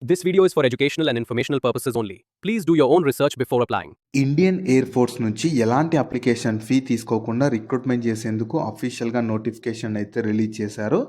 This video is for educational and informational purposes only. Please do your own research before applying. Indian air force నుంచి ఎలాంటి application fee తీసుకోకుండా recruitment చేసేందుకు అఫీషియల్గా notification అయితే release చేశారు.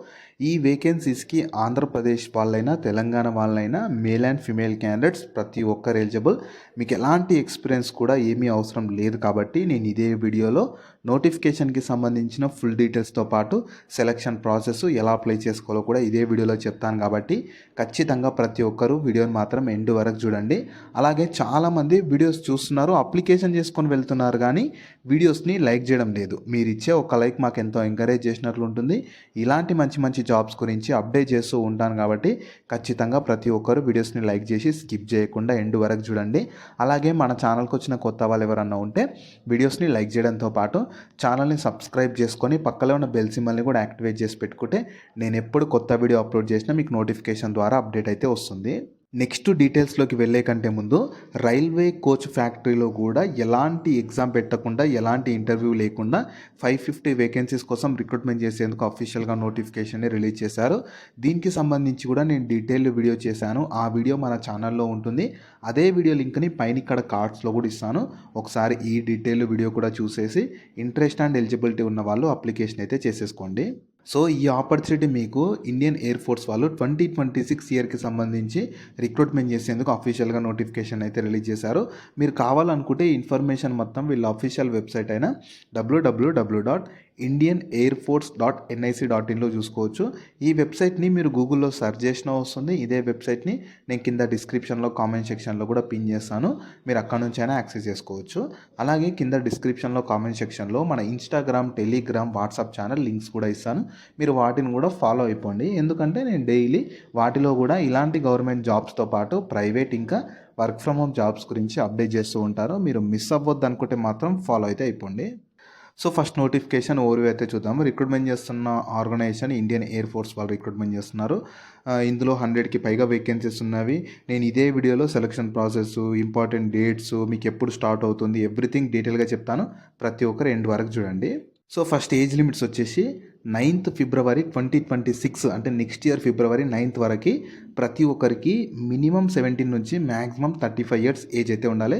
ఈ వేకెన్సీస్కి ఆంధ్రప్రదేశ్ వాళ్ళైనా తెలంగాణ వాళ్ళైనా మేల్ అండ్ ఫిమేల్ క్యాండిడేట్స్ ప్రతి ఒక్కరు ఎలిజిబుల్. మీకు ఎలాంటి ఎక్స్పీరియన్స్ కూడా ఏమీ అవసరం లేదు కాబట్టి నేను ఇదే వీడియోలో నోటిఫికేషన్కి సంబంధించిన ఫుల్ డీటెయిల్స్తో పాటు సెలక్షన్ ప్రాసెస్ ఎలా అప్లై చేసుకోవాలో కూడా ఇదే వీడియోలో చెప్తాను కాబట్టి ఖచ్చితంగా ప్రతి ఒక్కరూ వీడియోని మాత్రం ఎండ్ వరకు చూడండి. అలాగే చాలామంది వీడియోస్ చూస్తున్నారు, అప్లికేషన్ చేసుకొని వెళ్తున్నారు కానీ వీడియోస్ని లైక్ చేయడం లేదు. మీరు ఇచ్చే ఒక లైక్ మాకు ఎంతో ఎంకరేజ్ చేసినట్లు ఉంటుంది. ఇలాంటి మంచి మంచి జాబ్స్ గురించి అప్డేట్ చేస్తూ ఉంటాను కాబట్టి ఖచ్చితంగా ప్రతి ఒక్కరు వీడియోస్ని లైక్ చేసి స్కిప్ చేయకుండా ఎండ్ వరకు చూడండి. అలాగే మన ఛానల్కి వచ్చిన కొత్త వాళ్ళు ఎవరన్నా ఉంటే వీడియోస్ని లైక్ చేయడంతో పాటు ఛానల్ని సబ్స్క్రైబ్ చేసుకొని పక్కలో ఉన్న బెల్ సింబల్ని కూడా యాక్టివేట్ చేసి పెట్టుకుంటే నేను ఎప్పుడు కొత్త వీడియో అప్లోడ్ చేసినా మీకు నోటిఫికేషన్ ద్వారా అప్డేట్ అయితే వస్తుంది. నెక్స్ట్ డీటెయిల్స్లోకి వెళ్ళే కంటే ముందు రైల్వే కోచ్ ఫ్యాక్టరీలో కూడా ఎలాంటి ఎగ్జామ్ పెట్టకుండా ఎలాంటి ఇంటర్వ్యూ లేకుండా 550 వేకెన్సీస్ కోసం రిక్రూట్మెంట్ చేసేందుకు అఫీషియల్గా నోటిఫికేషన్ని రిలీజ్ చేశారు. దీనికి సంబంధించి కూడా నేను డీటెయిల్ వీడియో చేశాను. ఆ వీడియో మన ఛానల్లో ఉంటుంది. అదే వీడియో లింక్ని పైన ఇక్కడ కార్డ్స్లో కూడా ఇస్తాను. ఒకసారి ఈ డీటెయిల్ వీడియో కూడా చూసేసి ఇంట్రెస్ట్ అండ్ ఎలిజిబిలిటీ ఉన్న వాళ్ళు అప్లికేషన్ అయితే చేసేసుకోండి. సో ఈ ఆపర్చునిటీ మీకు ఇండియన్ ఎయిర్ ఫోర్స్ వాళ్ళు 2026 ఇయర్కి సంబంధించి రిక్రూట్మెంట్ చేసేందుకు అఫీషియల్గా నోటిఫికేషన్ అయితే రిలీజ్ చేశారు. మీరు కావాలనుకుంటే ఇన్ఫర్మేషన్ మొత్తం వీళ్ళ అఫీషియల్ వెబ్సైట్ అయిన www.indianairforce.nic.in చూసుకోవచ్చు. ఈ వెబ్సైట్ని మీరు గూగుల్లో సెర్చ్ చేసినా వస్తుంది. ఇదే వెబ్సైట్ని నేను కింద డిస్క్రిప్షన్లో కామెంట్ సెక్షన్లో కూడా పిన్ చేస్తాను. మీరు అక్కడ నుంచి అయినా యాక్సెస్ చేసుకోవచ్చు. అలాగే కింద డిస్క్రిప్షన్లో కామెంట్ సెక్షన్లో మన Instagram, Telegram, WhatsApp channel links కూడా ఇస్తాను. మీరు వాటిని కూడా ఫాలో అయిపోండి. ఎందుకంటే నేను డైలీ వాటిలో కూడా ఇలాంటి గవర్నమెంట్ జాబ్స్తో పాటు ప్రైవేట్ ఇంకా వర్క్ ఫ్రమ్ హోమ్ జాబ్స్ గురించి అప్డేట్ చేస్తూ ఉంటారు. మీరు మిస్ అవ్వద్దు అనుకుంటే మాత్రం ఫాలో అయితే అయిపోండి. సో ఫస్ట్ నోటిఫికేషన్ ఓవర్వ్యూ అయితే చూద్దాము. రిక్రూట్మెంట్ చేస్తున్న ఆర్గనైజేషన్ ఇండియన్ ఎయిర్ ఫోర్స్ వాళ్ళు రిక్రూట్మెంట్ చేస్తున్నారు. ఇందులో 100కి పైగా వేకెన్సీస్ ఉన్నవి. నేను ఇదే వీడియోలో సెలక్షన్ ప్రాసెస్, ఇంపార్టెంట్ డేట్స్, మీకు ఎప్పుడు స్టార్ట్ అవుతుంది, ఎవ్రీథింగ్ డీటెయిల్గా చెప్తాను. ప్రతి ఒక్కరు ఎండ్ వరకు చూడండి. సో ఫస్ట్ ఏజ్ లిమిట్స్ వచ్చేసి 9th ఫిబ్రవరి 2026 అంటే నెక్స్ట్ ఇయర్ ఫిబ్రవరి 9th వరకు ప్రతి ఒక్కరికి మినిమం 17 నుంచి మ్యాక్సిమం 35 ఇయర్స్ ఏజ్ అయితే ఉండాలి.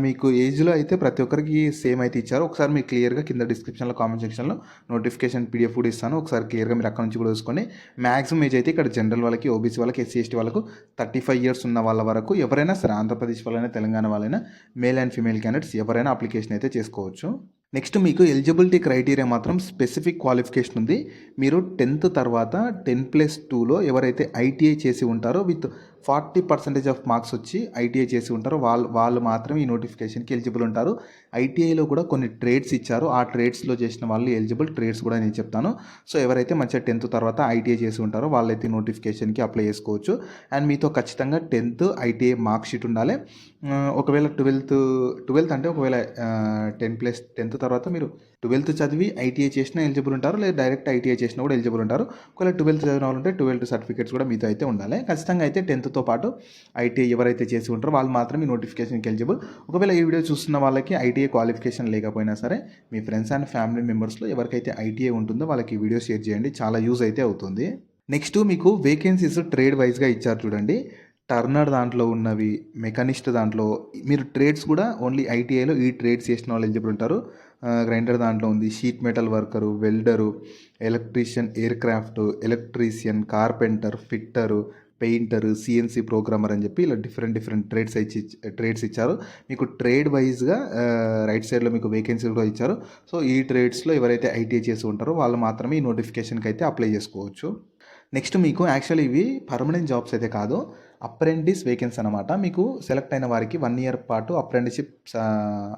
మీకు ఏజ్లో అయితే ప్రతి ఒక్కరికి సేమ్ అయితే ఇచ్చారు. ఒకసారి మీకు క్లియర్గా కింద డిస్క్రిప్షన్లో కామెంట్ సెక్షన్లో నోటిఫికేషన్ PDF కూడా ఇస్తాను. ఒకసారి క్లియర్గా మీరు అక్కడ నుంచి కూడా చూసుకోండి. మ్యాక్సిమం ఏజ్ అయితే ఇక్కడ జనరల్ వాళ్ళకి, ఓబీసీ వాళ్ళకి, SC ST వాళ్ళకు 35 ఇయర్స్ ఉన్న వాళ్ళ వరకు ఎవరైనా సరే, ఆంధ్రప్రదేశ్ వాళ్ళైనా తెలంగాణ వాళ్ళైనా మేల్ అండ్ ఫీమేల్ క్యాండిడేట్స్ ఎవరైనా అప్లికేషన్ అయితే చేసుకోవచ్చు. నెక్స్ట్ మీకు ఎలిజిబిలిటీ క్రైటీరియా మాత్రం స్పెసిఫిక్ క్వాలిఫికేషన్ ఉంది. మీరు 10th తర్వాత 10+2లో ఎవరైతే ITI చేసి ఉంటారో విత్ 40% ఆఫ్ మార్క్స్ వచ్చి ITI చేసి ఉంటారో వాళ్ళు మాత్రం ఈ నోటిఫికేషన్కి ఎలిజిబుల్ ఉంటారు. ITIలో కూడా కొన్ని ట్రేడ్స్ ఇచ్చారు. ఆ ట్రేడ్స్లో చేసిన వాళ్ళు ఎలిజిబుల్. ట్రేడ్స్ కూడా నేను చెప్తాను. సో ఎవరైతే మంచిగా 10th తర్వాత ITI చేసి ఉంటారో వాళ్ళైతే నోటిఫికేషన్కి అప్లై చేసుకోవచ్చు. అండ్ మీతో ఖచ్చితంగా 10th ITI మార్క్ షీట్ ఉండాలి. ఒకవేళ 12th అంటే ఒకవేళ 10th తర్వాత మీరు 12th చదివి ITI చేసినా ఎలిజిబుల్ ఉంటారు, లేదా డైరెక్ట్ ITI చేసినా కూడా ఎలిజిబుల్ ఉంటారు. ఒకవేళ 12th చదివిన వాళ్ళు ఉంటే 12th సర్టిఫికేట్స్ కూడా మీతో అయితే ఉండాలి. ఖచ్చితంగా అయితే 10thతో పాటు ITI ఎవరైతే చేసి ఉంటారో వాళ్ళు మాత్రం ఈ నోటిఫికేషన్కి ఎలిజిబుల్. ఒకవేళ ఈ వీడియో చూస్తున్న వాళ్ళకి ITI క్వాలిఫికేషన్ లేకపోయినా సరే మీ ఫ్రెండ్స్ అండ్ ఫ్యామిలీ మెంబర్స్లో ఎవరికైతే ITI ఉంటుందో వాళ్ళకి ఈ వీడియో షేర్ చేయండి. చాలా యూజ్ అయితే అవుతుంది. నెక్స్ట్ మీకు వేకెన్సీస్ ట్రేడ్ వైజ్గా ఇచ్చారు చూడండి. టర్నర్ దాంట్లో ఉన్నవి, మెకానిస్ట్ దాంట్లో, మీరు ట్రేడ్స్ కూడా ఓన్లీ ITIలో ఈ ట్రేడ్స్ చేసిన వాళ్ళు ఎలిజిబుల్ ఉంటారు. గ్రైండర్ దాంట్లో ఉంది, sheet metal worker, welder, electrician, aircraft, electrician, carpenter, fitter, painter, CNC programmer అని చెప్పి ఇలా డిఫరెంట్ ట్రేడ్స్ ఇచ్చారు. మీకు ట్రేడ్ వైజ్గా రైట్ సైడ్లో మీకు వేకెన్సీలు కూడా ఇచ్చారు. సో ఈ ట్రేడ్స్లో ఎవరైతే ITI చేసి ఉంటారో వాళ్ళు మాత్రమే ఈ నోటిఫికేషన్కి అయితే అప్లై చేసుకోవచ్చు. నెక్స్ట్ మీకు యాక్చువల్లీ ఇవి పర్మనెంట్ జాబ్స్ అయితే కాదు, అప్రెంటిస్ వేకెన్సీ అనమాట. మీకు సెలెక్ట్ అయిన వారికి 1 ఇయర్ పాటు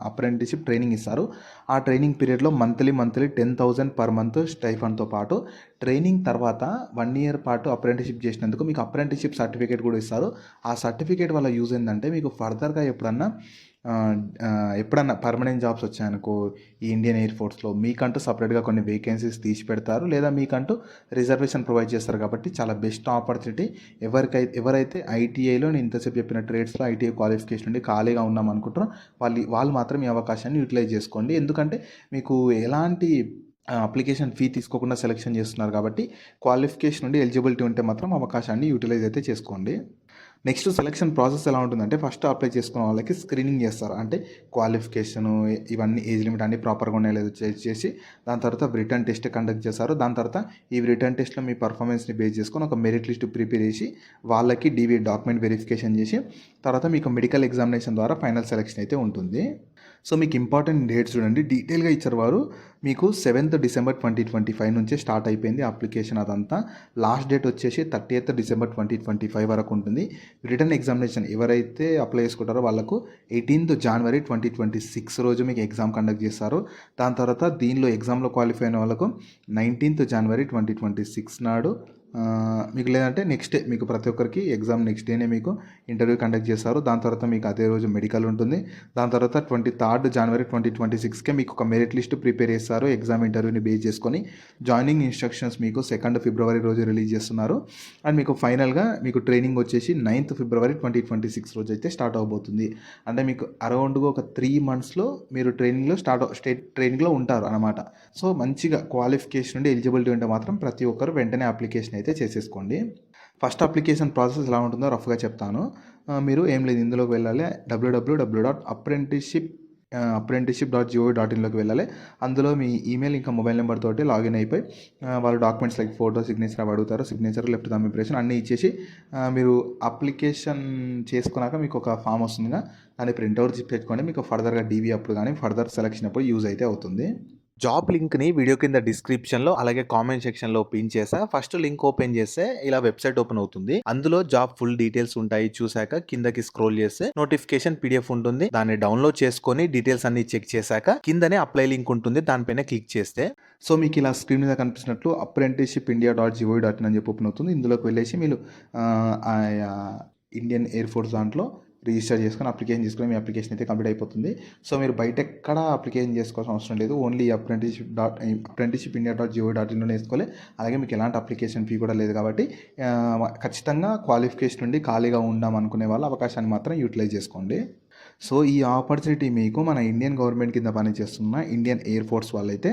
అప్రెంటిషిప్ ట్రైనింగ్ ఇస్తారు. ఆ ట్రైనింగ్ పీరియడ్లో మంత్లీ 10,000 పర్ మంత్ స్టైఫండ్తో పాటు ట్రైనింగ్ తర్వాత 1 ఇయర్ పాటు అప్రెంటిషిప్ చేసినందుకు మీకు అప్రెంటిషిప్ సర్టిఫికేట్ కూడా ఇస్తారు. ఆ సర్టిఫికేట్ వల్ల యూజ్ ఏంటంటే మీకు ఫర్దర్గా ఎప్పుడన్నా పర్మనెంట్ జాబ్స్ వచ్చాయనుకో ఈ ఇండియన్ ఎయిర్ ఫోర్స్లో మీకంటూ సపరేట్గా కొన్ని వేకెన్సీస్ తీసి పెడతారు, లేదా మీకంటూ రిజర్వేషన్ ప్రొవైడ్ చేస్తారు. కాబట్టి చాలా బెస్ట్ ఆపర్చునిటీ. ఎవరైతే ITIలో నేను ఇంతసేపు చెప్పిన ట్రేడ్స్లో ITI క్వాలిఫికేషన్ నుండి ఖాళీగా ఉన్నాం అనుకుంటారో వాళ్ళు మాత్రం ఈ అవకాశాన్ని యూటిలైజ్ చేసుకోండి. ఎందుకంటే మీకు ఎలాంటి అప్లికేషన్ ఫీ తీసుకోకుండా సెలెక్షన్ చేస్తున్నారు కాబట్టి క్వాలిఫికేషన్ నుండి ఎలిజిబిలిటీ ఉంటే మాత్రం అవకాశాన్ని యూటిలైజ్ అయితే చేసుకోండి. నెక్స్ట్ సెలక్షన్ ప్రాసెస్ ఎలా ఉంటుందంటే ఫస్ట్ అప్లై చేసుకున్న వాళ్ళకి స్క్రీనింగ్ చేస్తారు. అంటే క్వాలిఫికేషను ఇవన్నీ ఏజ్ లిమిట్ అన్నీ ప్రాపర్‌గా ఉన్నాయో లేదో చెక్ చేసి దాని తర్వాత రిటన్ టెస్ట్ కండక్ట్ చేస్తారు. దాని తర్వాత ఈ రిటన్ టెస్ట్‌లో మీ పర్ఫార్మెన్స్‌ని బేస్ చేసుకొని ఒక మెరిట్ లిస్ట్ ప్రిపేర్ చేసి వాళ్ళకి డాక్యుమెంట్ వెరిఫికేషన్ చేసి తర్వాత మీకు మెడికల్ ఎగ్జామినేషన్ ద్వారా ఫైనల్ సెలక్షన్ అయితే ఉంటుంది. సో మీకు ఇంపార్టెంట్ డేట్స్ చూడండి డీటెయిల్‌గా ఇచ్చారు వారు. మీకు 7th December 2025 నుంచే స్టార్ట్ అయిపోయింది అప్లికేషన్ అదంతా. లాస్ట్ డేట్ వచ్చేసి 30th December 2025 వరకు ఉంటుంది. రిటన్ ఎగ్జామినేషన్ ఎవరైతే అప్లై చేసుకుంటారో వాళ్ళకు 18th January 2026 రోజు మీకు ఎగ్జామ్ కండక్ట్ చేస్తారు. దాని తర్వాత దీనిలో ఎగ్జామ్‌లో క్వాలిఫై అయిన వాళ్ళకు 19th January 2026 నాడు మీకు లేదంటే నెక్స్ట్ డే మీకు ప్రతి ఒక్కరికి ఎగ్జామ్ నెక్స్ట్ డేనే మీకు ఇంటర్వ్యూ కండక్ట్ చేస్తారు. దాని తర్వాత మీకు అదే రోజు మెడికల్ ఉంటుంది. దాని తర్వాత 23rd January 2026కే మీకు ఒక మెరిట్ లిస్ట్ ప్రిపేర్ చేస్తారు ఎగ్జామ్ ఇంటర్వ్యూని బేస్ చేసుకొని. జాయినింగ్ ఇన్స్ట్రక్షన్స్ మీకు 2nd February రోజు రిలీజ్ చేస్తున్నారు. అండ్ మీకు ఫైనల్గా మీకు ట్రైనింగ్ వచ్చేసి 9th February 2026 రోజు అయితే స్టార్ట్ అవబోతుంది. అంటే మీకు అరౌండ్గా ఒక 3 monthsలో మీరు స్టేట్ ట్రైనింగ్లో ఉంటారు అనమాట. సో మంచిగా క్వాలిఫికేషన్ ఉండి ఎలిజిబిలిటీ ఉంటే మాత్రం ప్రతి ఒక్కరు వెంటనే అప్లికేషన్ అయితే చేసేసుకోండి. ఫస్ట్ అప్లికేషన్ ప్రాసెస్ ఎలా ఉంటుందో రఫ్గా చెప్తాను. మీరు ఏం లేదు ఇందులోకి వెళ్ళాలి www.apprenticeship.gov.in వెళ్ళాలి. అందులో మీ ఈమెయిల్ ఇంకా మొబైల్ నెంబర్ తోటి లాగిన్ అయిపోయి వాళ్ళు డాక్యుమెంట్స్ లైక్ ఫోటో సిగ్నేచర్ అవి అడుగుతారు. సిగ్నేచర్ లెఫ్ట్ థంబ్ ఇంప్రెషన్ అన్నీ ఇచ్చేసి మీరు అప్లికేషన్ చేసుకున్నాక మీకు ఒక ఫామ్ వస్తుందిగా దాన్ని ప్రింట్అవుట్ పెట్టుకోండి. మీకు ఫర్దర్గా డీవీ అప్పుడు కానీ ఫర్దర్ సెలక్షన్ అప్పుడు యూజ్ అయితే అవుతుంది. జాబ్ లింక్ని వీడియో కింద డిస్క్రిప్షన్లో అలాగే కామెంట్ సెక్షన్లో పిన్ చేసా. ఫస్ట్ లింక్ ఓపెన్ చేస్తే ఇలా వెబ్సైట్ ఓపెన్ అవుతుంది. అందులో జాబ్ ఫుల్ డీటెయిల్స్ ఉంటాయి. చూసాక కిందకి స్క్రోల్ చేస్తే నోటిఫికేషన్ PDF ఉంటుంది. దాన్ని డౌన్లోడ్ చేసుకొని డీటెయిల్స్ అన్ని చెక్ చేశాక కిందనే అప్లై లింక్ ఉంటుంది. దానిపైన క్లిక్ చేస్తే సో మీకు ఇలా స్క్రీన్ మీద కనిపిస్తున్నట్లు apprenticeshipindia.gov.in అని చెప్పి ఓపెన్ అవుతుంది. ఇందులోకి వెళ్ళేసి మీరు ఇండియన్ ఎయిర్ ఫోర్స్ దాంట్లో రిజిస్టర్ చేసుకొని అప్లికేషన్ చేసుకొని మీ అప్లికేషన్ అయితే కంప్లీట్ అయిపోతుంది. సో మీరు బయట ఎక్కడ అప్లికేషన్ చేసుకోవాల్సిన అవసరం లేదు. ఓన్లీ apprenticeshipindia.gov.in వేసుకోవాలి. అలాగే మీకు ఎలాంటి అప్లికేషన్ ఫీ కూడా లేదు కాబట్టి ఖచ్చితంగా క్వాలిఫికేషన్ నుండి ఖాళీగా ఉందాం అనుకునే వాళ్ళ అవకాశాన్ని మాత్రం యూటిలైజ్ చేసుకోండి. సో ఈ ఆపర్చునిటీ మీకు మన ఇండియన్ గవర్నమెంట్ కింద పనిచేస్తున్న ఇండియన్ ఎయిర్ ఫోర్స్ వాళ్ళైతే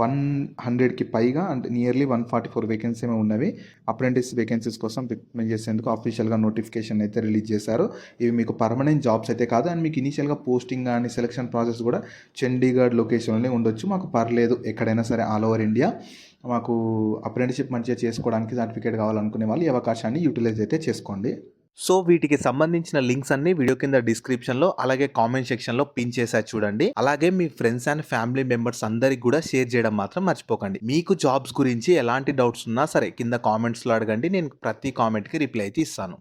100కి పైగా అంటే నియర్లీ 144 వేకెన్సీ ఉన్నవి. అప్రెంటిస్ వేకెన్సీస్ కోసం రిక్రూట్మెంట్ చేసేందుకు అఫీషియల్గా నోటిఫికేషన్ అయితే రిలీజ్ చేశారు. ఇవి మీకు పర్మనెంట్ జాబ్స్ అయితే కాదు. అండ్ మీకు ఇనీషియల్గా పోస్టింగ్ కానీ సెలక్షన్ ప్రాసెస్ కూడా చండీగఢ్ లొకేషన్లోనే ఉండొచ్చు. మాకు పర్లేదు ఎక్కడైనా సరే ఆల్ ఓవర్ ఇండియా మాకు అప్రెంటిస్షిప్ మంచిగా చేసుకోవడానికి సర్టిఫికేట్ కావాలనుకునే వాళ్ళు ఈ అవకాశాన్ని యూటిలైజ్ అయితే చేసుకోండి. సో వీటికి సంబంధించిన లింక్స్ అన్ని వీడియో కింద డిస్క్రిప్షన్లో అలాగే కామెంట్ సెక్షన్లో పిన్ చేసా చూడండి. అలాగే మీ ఫ్రెండ్స్ అండ్ ఫ్యామిలీ మెంబర్స్ అందరికి కూడా షేర్ చేయడం మాత్రం మర్చిపోకండి. మీకు జాబ్స్ గురించి ఎలాంటి డౌట్స్ ఉన్నా సరే కింద కామెంట్స్లో అడగండి. నేను ప్రతి కామెంట్కి రిప్లై అయితే ఇస్తాను.